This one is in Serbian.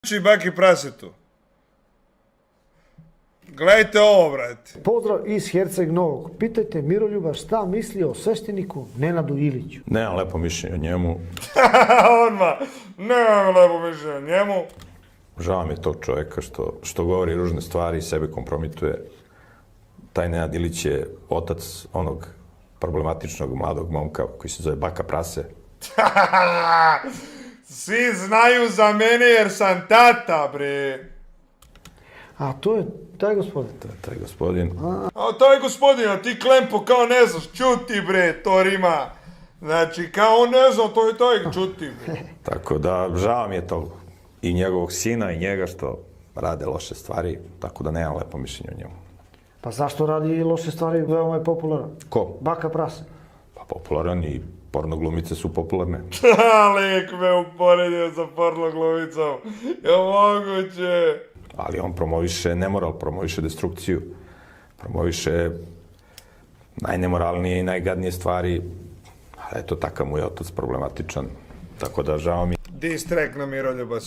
Baki prasetu. Gledajte ovo, brate. Pozdrav iz Herceg Novog. Pitajte Miroljuba šta misli o svešteniku Nenadu Iliću. Nemam lepo mišljenje o njemu. Odmah. Nemam lepo mišljenje o njemu. Žao mi je tog čoveka što govori ružne stvari i sebe kompromituje. Taj Nenad Ilić je otac onog problematičnog mladog momka koji se zove Baka Prase. Svi znaju za mene jer sam tata, bre. A to je taj gospodin. To je taj gospodin. A taj gospodin, a ti Klempo kao ne znaš, čuti bre, to rima. Znači, kao on ne zna, to je taj, čuti bre. Tako da, žao mi je to i njegovog sina i njega što rade loše stvari, tako da nemam lepo mišljenje o njemu. Pa zašto radi loše stvari, veoma je popularan? Ko? Baka Prase. Pa popularan i pornoglumice su popularne. Lik me uporedio sa pornoglumicom. Je moguće. Ali on promoviše nemoral, promoviše destrukciju, promoviše najnemoralnije i najgadnije stvari. Ali eto, takav mu je otac problematičan. Tako da žao mi. Distrek na Miroljuba.